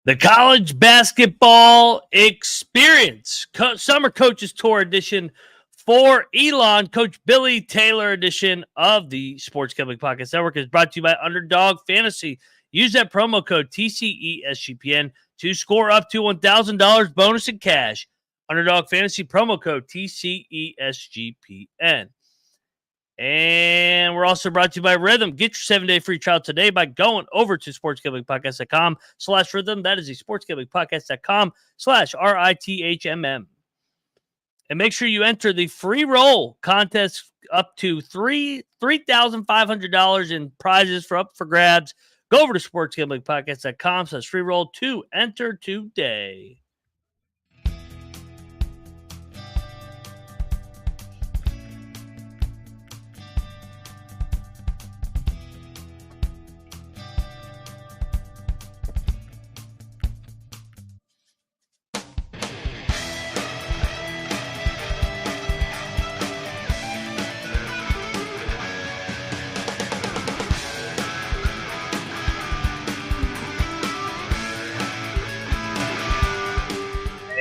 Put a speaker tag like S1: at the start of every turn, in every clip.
S1: The College Basketball Experience Summer Coaches Tour Edition for Elon, Coach Billy Taylor edition of the Sports Gambling Podcast Network is brought to you by Underdog Fantasy. Use that promo code TCESGPN to score up to $1,000 bonus in cash. Underdog Fantasy promo code TCESGPN. And we're also brought to you by Rhythm. Get your 7-day free trial today by going over to sportsgamblingpodcast.com/rhythm. That is the sportsgamblingpodcast.com/RITHMM. And make sure you enter the free roll contest up to $3,500 in prizes up for grabs. Go over to sportsgamblingpodcast.com/free roll to enter today.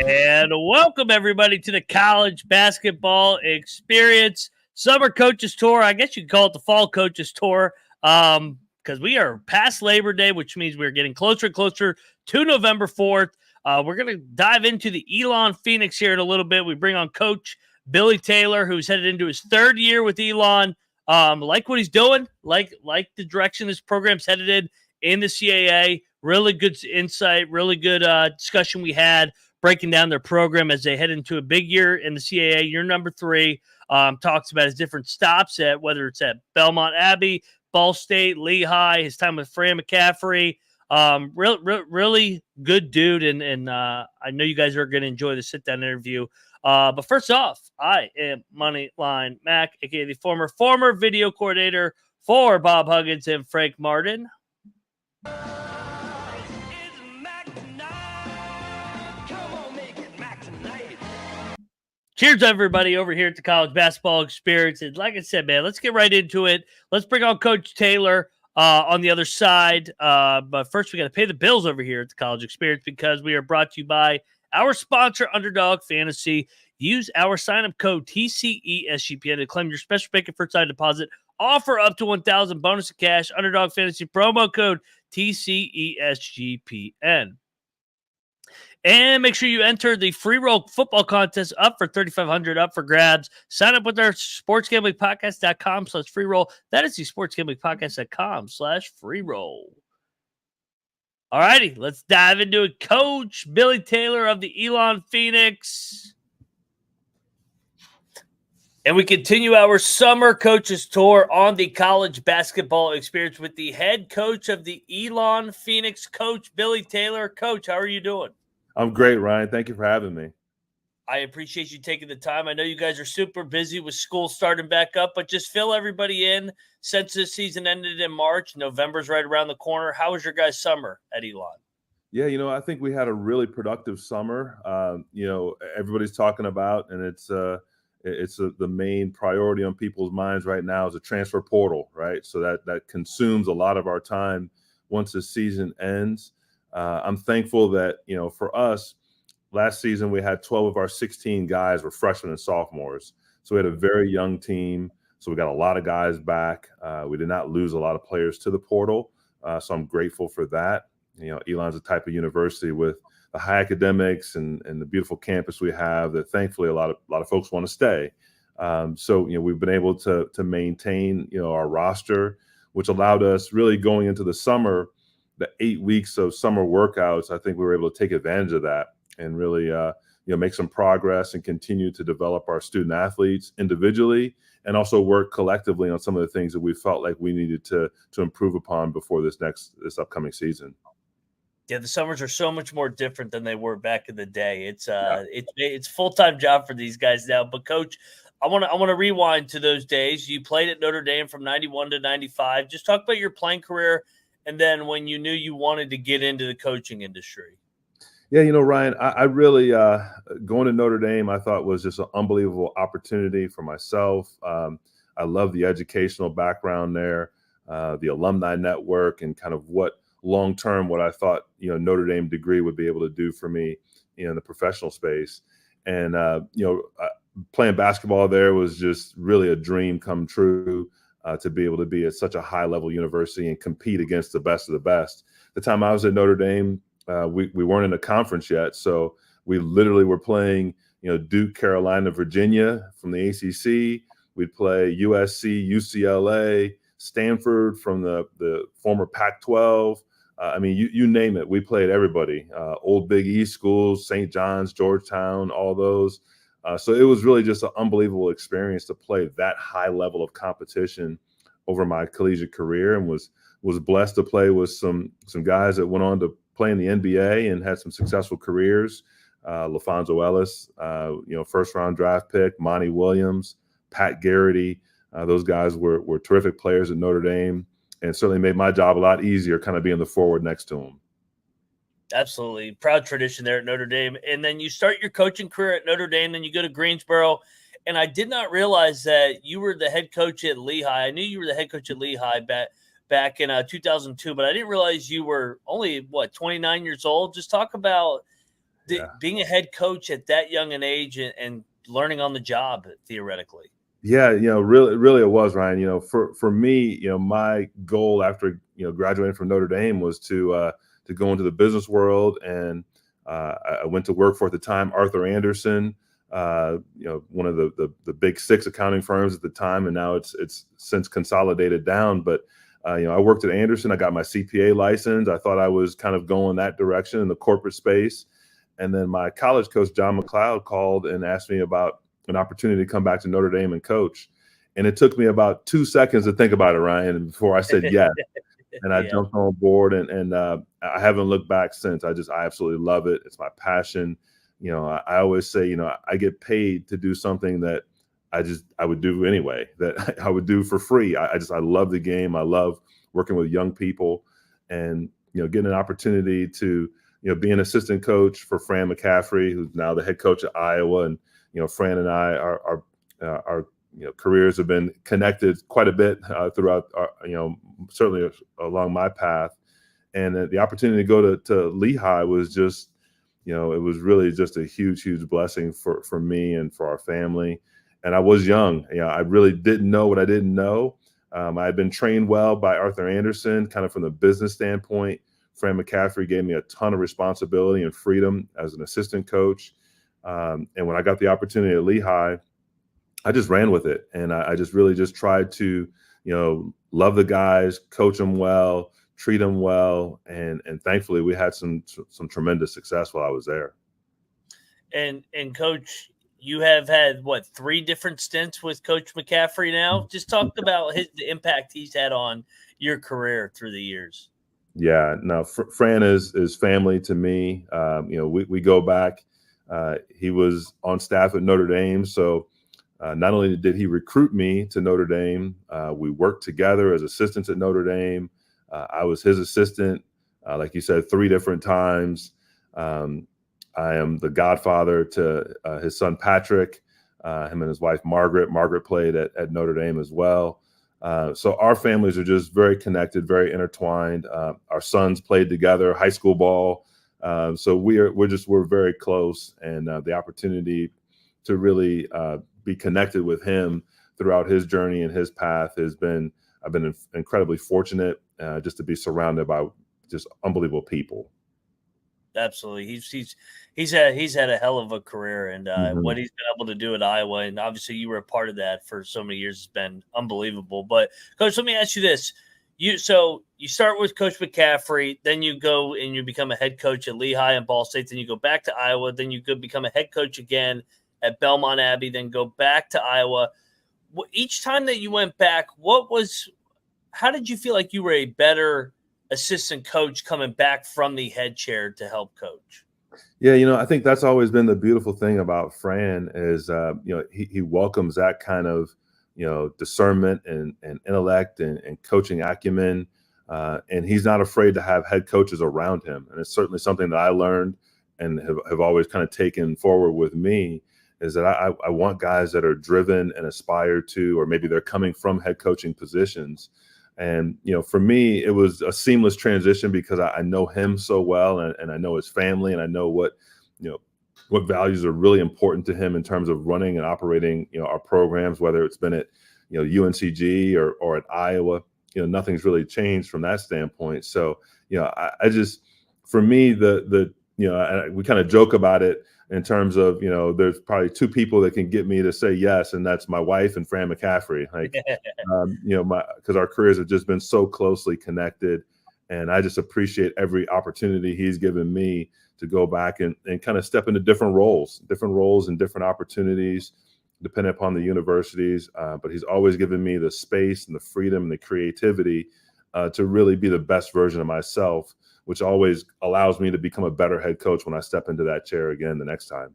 S1: And welcome, everybody, to the College Basketball Experience Summer Coaches Tour. I guess you could call it the Fall Coaches Tour because we are past Labor Day, which means we're getting closer and closer to November 4th. We're going to dive into the Elon Phoenix here in a little bit. We bring on Coach Billy Taylor, who's headed into his third year with Elon. Like what he's doing, like the direction this program's headed in the CAA. Really good insight, really good discussion we had, breaking down their program as they head into a big year in the CAA, year number 3. Talks about his different stops at whether it's at Belmont Abbey, Ball State, Lehigh, his time with Fran McCaffery. Really good dude, and I know you guys are going to enjoy the sit-down interview. But first off, I am Moneyline Mac, aka the former video coordinator for Bob Huggins and Frank Martin. Cheers, everybody, over here at the College Basketball Experience. And like I said, man, let's get right into it. Let's bring on Coach Taylor on the other side. But first, we got to pay the bills over here at the College Experience because we are brought to you by our sponsor, Underdog Fantasy. Use our sign-up code TCESGPN to claim your special pick and first time deposit. Offer up to $1,000 bonus in cash. Underdog Fantasy promo code TCESGPN. And make sure you enter the free roll football contest up for $3,500 up for grabs. Sign up with our sportsgamblingpodcast.com/free roll. That is the sportsgamblingpodcast.com/free roll. All righty, let's dive into it. Coach Billy Taylor of the Elon Phoenix. And we continue our summer coaches tour on the College Basketball Experience with the head coach of the Elon Phoenix, Coach Billy Taylor. Coach, how are you doing?
S2: I'm great, Ryan. Thank you for having me.
S1: I appreciate you taking the time. I know you guys are super busy with school starting back up, but just fill everybody in. Since this season ended in March, November's right around the corner. How was your guys' summer at Elon?
S2: Yeah, I think we had a really productive summer. Everybody's talking about, and it's the main priority on people's minds right now is a transfer portal, right? So that consumes a lot of our time once the season ends. I'm thankful that, for us, last season we had 12 of our 16 guys were freshmen and sophomores. So we had a very young team. So we got a lot of guys back. We did not lose a lot of players to the portal. So I'm grateful for that. Elon's a type of university with the high academics and the beautiful campus we have that thankfully a lot of folks want to stay. So we've been able to maintain, our roster, which allowed us really going into the summer, the 8 weeks of summer workouts. I think we were able to take advantage of that and really, make some progress and continue to develop our student athletes individually and also work collectively on some of the things that we felt like we needed to improve upon before this upcoming season.
S1: Yeah, the summers are so much more different than they were back in the day. It's a full-time job for these guys now. But Coach, I want to rewind to those days. You played at Notre Dame from 91 to 95. Just talk about your playing career and then when you knew you wanted to get into the coaching industry.
S2: Yeah, Ryan, I really going to Notre Dame I thought was just an unbelievable opportunity for myself. I love the educational background there, the alumni network, and kind of what long term what I thought, Notre Dame degree would be able to do for me, in the professional space. And, playing basketball there was just really a dream come true, to be able to be at such a high level university and compete against the best of the best. The time I was at Notre Dame, we weren't in a conference yet. So we literally were playing, Duke, Carolina, Virginia from the ACC. We'd play USC, UCLA, Stanford from the former Pac-12. You name it. We played everybody. Old Big East schools, St. John's, Georgetown, all those. So it was really just an unbelievable experience to play that high level of competition over my collegiate career, and was blessed to play with some guys that went on to play in the NBA and had some successful careers. LaFonso Ellis, first round draft pick, Monty Williams, Pat Garrity. Those guys were terrific players at Notre Dame, and certainly made my job a lot easier kind of being the forward next to them.
S1: Absolutely. Proud tradition there at Notre Dame. And then you start your coaching career at Notre Dame, then you go to Greensboro. And I did not realize that you were the head coach at Lehigh. I knew you were the head coach at Lehigh back in 2002, but I didn't realize you were only, 29 years old. Just talk about being a head coach at that young an age and learning on the job, theoretically.
S2: Yeah, really it was, Ryan. For me, my goal after, graduating from Notre Dame was to go into the business world. And I went to work for, at the time, Arthur Andersen, one of the big six accounting firms at the time. And now it's since consolidated down. But, I worked at Andersen. I got my CPA license. I thought I was kind of going that direction in the corporate space. And then my college coach, John McLeod, called and asked me about an opportunity to come back to Notre Dame and coach. And it took me about 2 seconds to think about it, Ryan, before I said yes. And I jumped on board, and I haven't looked back since. I absolutely love it. It's my passion. I always say, I get paid to do something that I would do anyway, that I would do for free. I love the game. I love working with young people, and, getting an opportunity to, be an assistant coach for Fran McCaffery, who's now the head coach at Iowa. And, Fran and I, our careers have been connected quite a bit throughout our, certainly along my path. And the opportunity to go to Lehigh was just, it was really just a huge, huge blessing for me and for our family. And I was young. I really didn't know what I didn't know. I had been trained well by Arthur Andersen, kind of from the business standpoint. Fran McCaffery gave me a ton of responsibility and freedom as an assistant coach. And when I got the opportunity at Lehigh, I just ran with it. And I just really just tried to, love the guys, coach them well, treat them well. And thankfully we had some tremendous success while I was there.
S1: And Coach, you have had 3 different stints with Coach McCaffery now. Just talk about the impact he's had on your career through the years.
S2: Yeah, no, Fran is family to me. We go back. He was on staff at Notre Dame, so not only did he recruit me to Notre Dame, we worked together as assistants at Notre Dame. I was his assistant, like you said, 3 different times. I am the godfather to his son Patrick, him and his wife Margaret. Margaret played at Notre Dame as well. So our families are just very connected, very intertwined. Our sons played together, high school ball. So we're very close, and the opportunity to really be connected with him throughout his journey and his path I've been incredibly fortunate just to be surrounded by just unbelievable people.
S1: Absolutely. He's had a hell of a career, and what he's been able to do at Iowa, and obviously you were a part of that for so many years, has been unbelievable. But Coach, let me ask you this. You start with Coach McCaffery, then you go and you become a head coach at Lehigh and Ball State, then you go back to Iowa, then you could become a head coach again at Belmont Abbey, then go back to Iowa. Each time that you went back, how did you feel like you were a better assistant coach coming back from the head chair to help coach?
S2: Yeah, I think that's always been the beautiful thing about Fran is, he welcomes that kind of, discernment and intellect and coaching acumen. And he's not afraid to have head coaches around him. And it's certainly something that I learned and have always kind of taken forward with me, is that I want guys that are driven and aspire to, or maybe they're coming from head coaching positions. And, for me, it was a seamless transition because I know him so well, and I know his family, and I know what values are really important to him in terms of running and operating, our programs, whether it's been at, UNCG or at Iowa. Nothing's really changed from that standpoint. So, I just, for me, we kind of joke about it in terms of, there's probably two people that can get me to say yes, and that's my wife and Fran McCaffery. Like, because our careers have just been so closely connected, and I just appreciate every opportunity he's given me to go back and kind of step into different roles and different opportunities, depending upon the universities. But he's always given me the space and the freedom and the creativity to really be the best version of myself, which always allows me to become a better head coach when I step into that chair again the next time.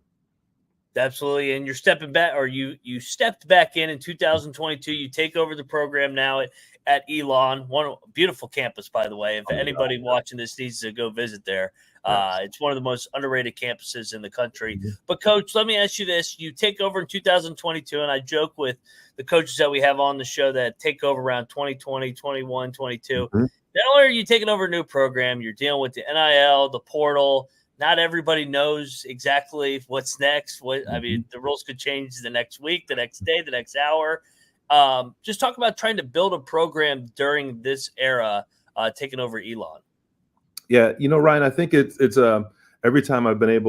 S1: Absolutely. And you're stepping back, or you stepped back in 2022. You take over the program now at Elon, one beautiful campus, by the way. If anybody watching this needs to go visit there, it's one of the most underrated campuses in the country. Mm-hmm. But Coach, let me ask you this. You take over in 2022, and I joke with the coaches that we have on the show that take over around 2020, 21, 22. Mm-hmm. Not only are you taking over a new program, you're dealing with the NIL, the portal. Not everybody knows exactly what's next. I mean, the rules could change the next week, the next day, the next hour. Just talk about trying to build a program during this era, taking over Elon.
S2: Yeah, Ryan, I think it's every time I've been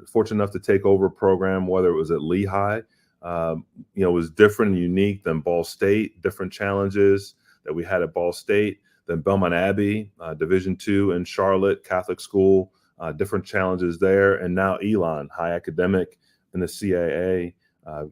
S2: fortunate enough to take over a program, whether it was at Lehigh, it was different and unique than Ball State, different challenges that we had at Ball State, than Belmont Abbey, Division II in Charlotte, Catholic school. Different challenges there, and now Elon, high academic in the CAA,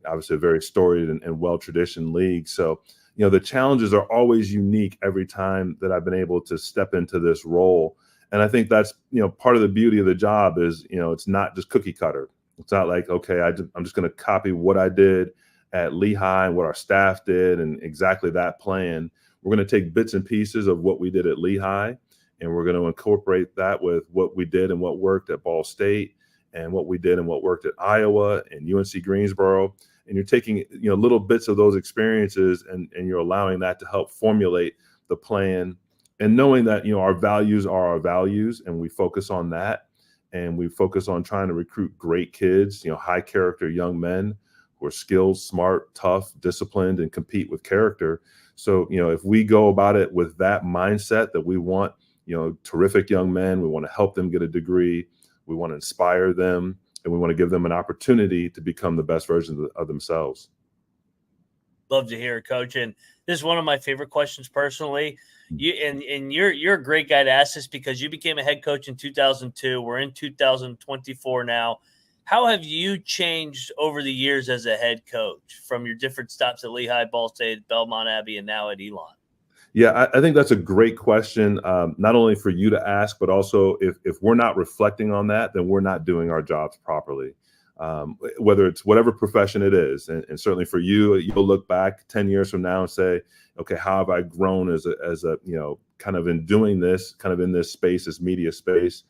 S2: obviously a very storied and well-traditioned league. So, the challenges are always unique every time that I've been able to step into this role. And I think that's, part of the beauty of the job is, it's not just cookie cutter. It's not like, okay, I'm just going to copy what I did at Lehigh and what our staff did and exactly that plan. We're going to take bits and pieces of what we did at Lehigh, and we're going to incorporate that with what we did and what worked at Ball State and what we did and what worked at Iowa and UNC Greensboro. And you're taking, little bits of those experiences and you're allowing that to help formulate the plan, and knowing that, our values are our values, and we focus on that. And we focus on trying to recruit great kids, high character young men who are skilled, smart, tough, disciplined, and compete with character. So, if we go about it with that mindset that we want, terrific young men, we want to help them get a degree, we want to inspire them, and we want to give them an opportunity to become the best version of themselves.
S1: Love to hear it, Coach. And this is one of my favorite questions personally. You're a great guy to ask this because you became a head coach in 2002. We're in 2024 now. How have you changed over the years as a head coach from your different stops at Lehigh, Ball State, Belmont Abbey, and now at Elon?
S2: Yeah, I think that's a great question, not only for you to ask, but also if we're not reflecting on that, then we're not doing our jobs properly, whether it's whatever profession it is. And certainly for you, you'll look back 10 years from now and say, okay, how have I grown as a kind of in doing this, kind of in this space, this media space?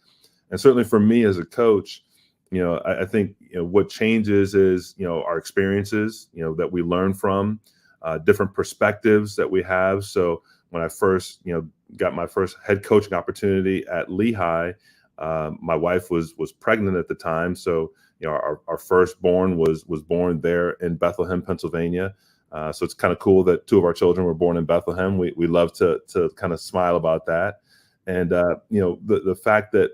S2: And certainly for me as a coach, I think what changes is, our experiences, that we learn from, different perspectives that we have. So when I first, got my first head coaching opportunity at Lehigh, my wife was pregnant at the time. So, our firstborn was born there in Bethlehem, Pennsylvania. So it's kind of cool that two of our children were born in Bethlehem. We love to kind of smile about that. And, the fact that,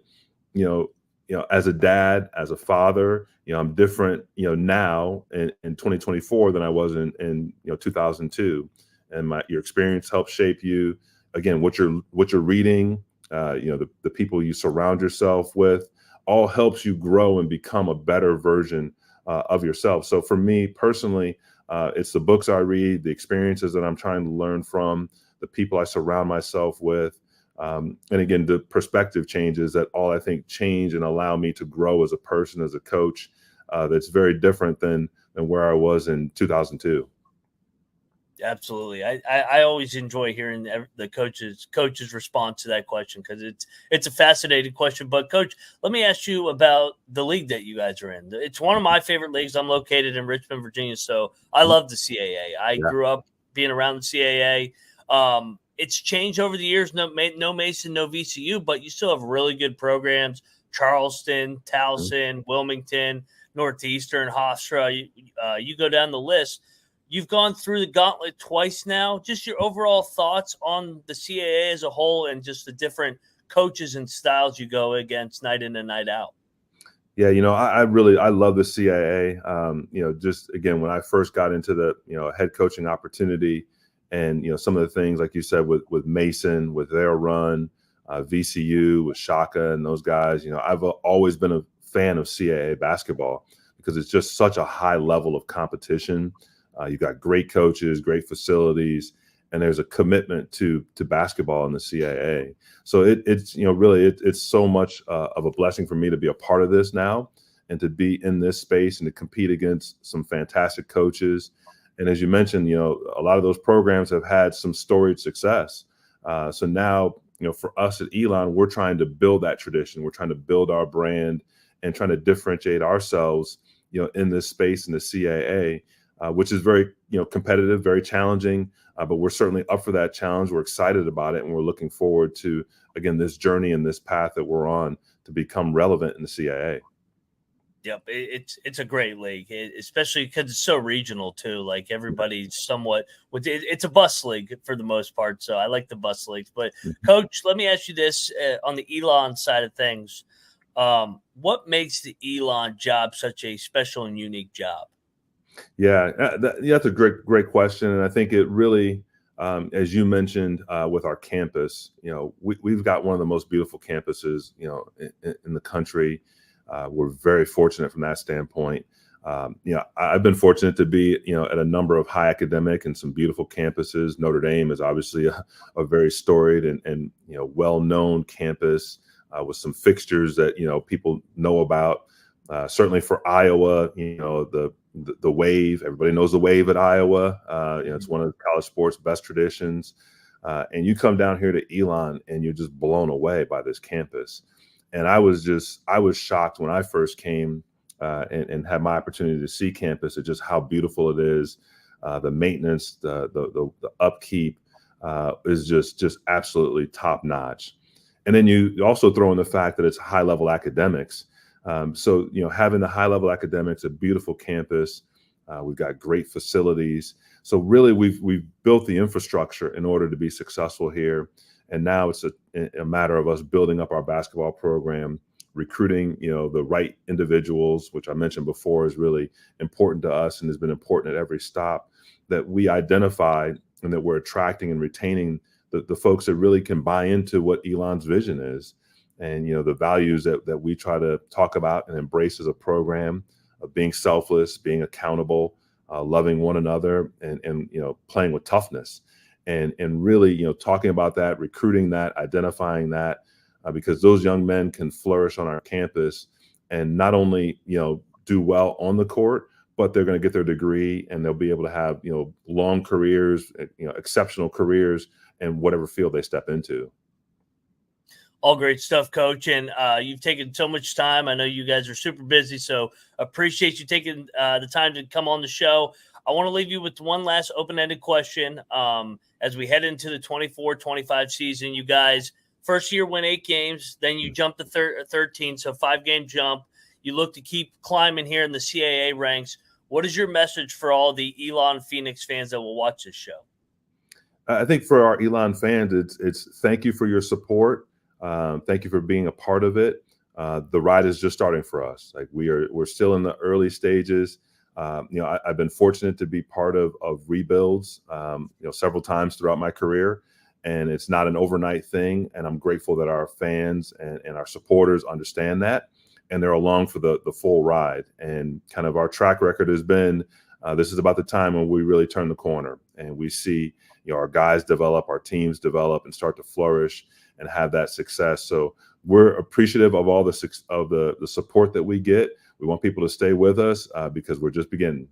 S2: as a dad, as a father, I'm different, now in 2024 than I was in 2002. And your experience helps shape you. Again, what you're reading, the people you surround yourself with, all helps you grow and become a better version of yourself. So for me personally, it's the books I read, the experiences that I'm trying to learn from, the people I surround myself with. And again, the perspective changes that all I think change and allow me to grow as a person, as a coach. That's very different than where I was in 2002.
S1: Absolutely. I always enjoy hearing the coach's response to that question because it's a fascinating question. But Coach, let me ask you about the league that you guys are in. It's one of my favorite leagues. I'm located in Richmond, Virginia, so I love the CAA. I grew up being around the CAA. it's changed over the years. No Mason, no VCU, but you still have really good programs. Charleston, Towson, Wilmington, Northeastern, Hofstra. You go down the list. You've gone through the gauntlet twice now. Just your overall thoughts on the CAA as a whole and just the different coaches and styles you go against night in and night out.
S2: Yeah, I love the CAA. Just again, when I first got into the, head coaching opportunity and, some of the things, like you said, with Mason, with their run, VCU, with Shaka and those guys, I've always been a fan of CAA basketball because it's just such a high level of competition. You've got great coaches, great facilities, and there's a commitment to basketball in the CAA. So it's it's so much of a blessing for me to be a part of this now and to be in this space and to compete against some fantastic coaches. And as you mentioned, a lot of those programs have had some storied success. So now, for us at Elon, we're trying to build that tradition. We're trying to build our brand and trying to differentiate ourselves, in this space in the CAA. Which is very, competitive, very challenging, but we're certainly up for that challenge. We're excited about it, and we're looking forward to, again, this journey and this path that we're on to become relevant in the CAA.
S1: Yep, it's a great league, especially because it's so regional too. Like everybody's somewhat it's a bus league for the most part, so I like the bus leagues. But Coach, let me ask you this on the Elon side of things: what makes the Elon job such a special and unique job?
S2: Yeah, that's a great question, and I think it really, as you mentioned, with our campus, we've got one of the most beautiful campuses, in the country. We're very fortunate from that standpoint. I've been fortunate to be, at a number of high academic and some beautiful campuses. Notre Dame is obviously a very storied and well-known campus with some fixtures that people know about. Certainly for Iowa, the Wave. Everybody knows the Wave at Iowa. It's one of college sports' best traditions. And you come down here to Elon, and you're just blown away by this campus. And I was shocked when I first came and had my opportunity to see campus at just how beautiful it is. The maintenance, the upkeep is just absolutely top notch. And then you also throw in the fact that it's high level academics. So, having the high level academics, a beautiful campus, we've got great facilities. So really we've built the infrastructure in order to be successful here. And now it's a matter of us building up our basketball program, recruiting, the right individuals, which I mentioned before is really important to us and has been important at every stop that we identify and that we're attracting and retaining the folks that really can buy into what Elon's vision is. And, the values that we try to talk about and embrace as a program of being selfless, being accountable, loving one another, and playing with toughness. And really, talking about that, recruiting that, identifying that, because those young men can flourish on our campus and not only, do well on the court, but they're going to get their degree and they'll be able to have, long careers, exceptional careers in whatever field they step into.
S1: All great stuff, Coach. And you've taken so much time. I know you guys are super busy, so appreciate you taking the time to come on the show. I want to leave you with one last open-ended question. As we head into the 24-25 season, you guys, first year win 8 games, then you jump to 13, so 5-game jump. You look to keep climbing here in the CAA ranks. What is your message for all the Elon Phoenix fans that will watch this show?
S2: I think for our Elon fans, it's thank you for your support. Thank you for being a part of it. The ride is just starting for us. Like we're still in the early stages. I've been fortunate to be part of rebuilds, several times throughout my career, and it's not an overnight thing. And I'm grateful that our fans and our supporters understand that, and they're along for the full ride. And kind of our track record has been, this is about the time when we really turn the corner and we see, our guys develop, our teams develop and start to flourish and have that success. So we're appreciative of all the support that we get. We want people to stay with us because we're just beginning.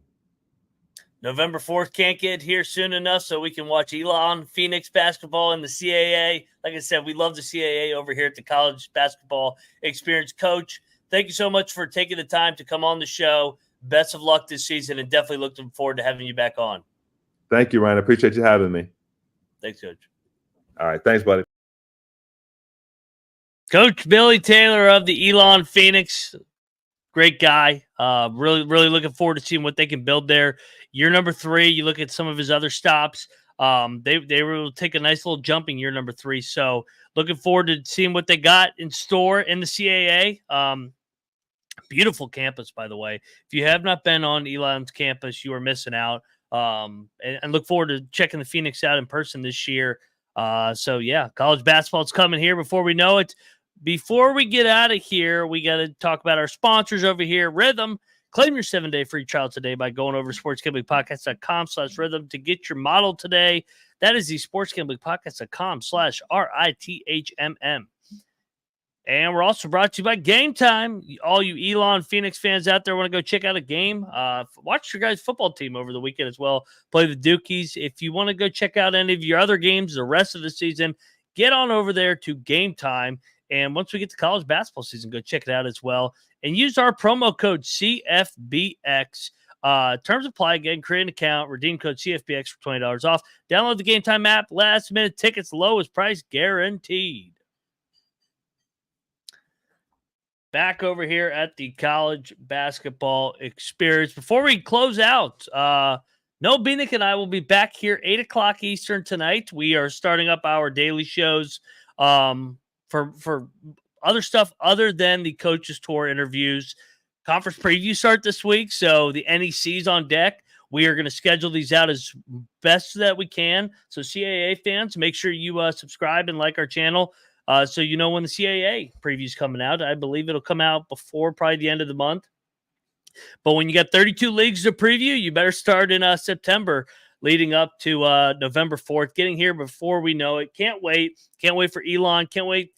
S1: November 4th can't get here soon enough so we can watch Elon Phoenix basketball in the CAA. Like I said, we love the CAA over here at the College Basketball Experience. Coach, thank you so much for taking the time to come on the show. Best of luck this season, and definitely looking forward to having you back on.
S2: Thank you, Ryan. I appreciate you having me.
S1: Thanks, Coach.
S2: All right. Thanks, buddy.
S1: Coach Billy Taylor of the Elon Phoenix. Great guy. Really, really looking forward to seeing what they can build there. Year number 3, you look at some of his other stops. They will take a nice little jump in year number 3. So looking forward to seeing what they got in store in the CAA. Beautiful campus, by the way. If you have not been on Elon's campus, you are missing out. And look forward to checking the Phoenix out in person this year. So yeah, college basketball's coming here before we know it. Before we get out of here, we got to talk about our sponsors over here, Rhythm. Claim your 7-day free trial today by going over to sportsgamblingpodcast.com/rhythm to get your model today. That is the sportsgamblingpodcast.com/RITHMM. And we're also brought to you by Game Time. All you Elon Phoenix fans out there want to go check out a game, watch your guys' football team over the weekend as well. Play the Dukies. If you want to go check out any of your other games the rest of the season, get on over there to Game Time. And once we get to college basketball season, go check it out as well. And use our promo code CFBX. Terms apply. Again, create an account. Redeem code CFBX for $20 off. Download the Game Time app. Last minute tickets, lowest price guaranteed. Back over here at the college basketball experience. Before we close out, Noah Beanick and I will be back here 8 o'clock Eastern tonight. We are starting up our daily shows for other stuff other than the coaches tour interviews. Conference previews start this week, so the NEC's on deck. We are going to schedule these out as best that we can. So CAA fans, make sure you subscribe and like our channel. So you know when the CAA preview is coming out. I believe it'll come out before probably the end of the month. But when you got 32 leagues to preview, you better start in September leading up to November 4th. Getting here before we know it. Can't wait. Can't wait for Elon. Can't wait.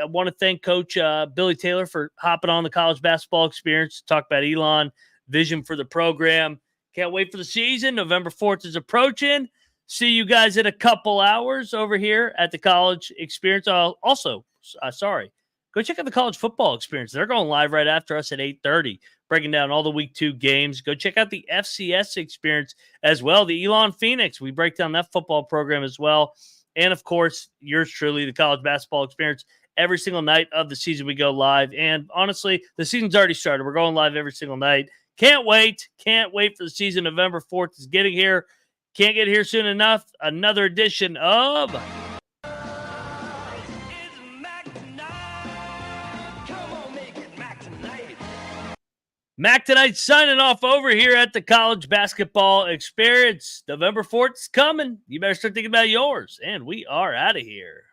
S1: I want to thank Coach Billy Taylor for hopping on the college basketball experience to talk about Elon, vision for the program. Can't wait for the season. November 4th is approaching. See you guys in a couple hours over here at the college experience. Also, go check out the college football experience. They're going live right after us at 8:30, breaking down all the week 2 games. Go check out the FCS experience as well. The Elon Phoenix, we break down that football program as well. And of course, yours truly, the college basketball experience. Every single night of the season, we go live. And honestly, the season's already started. We're going live every single night. Can't wait. Can't wait for the season. November 4th is getting here. Can't get here soon enough. Another edition of Mac Tonight signing off over here at the college basketball experience. November 4th is coming. You better start thinking about yours. And we are out of here.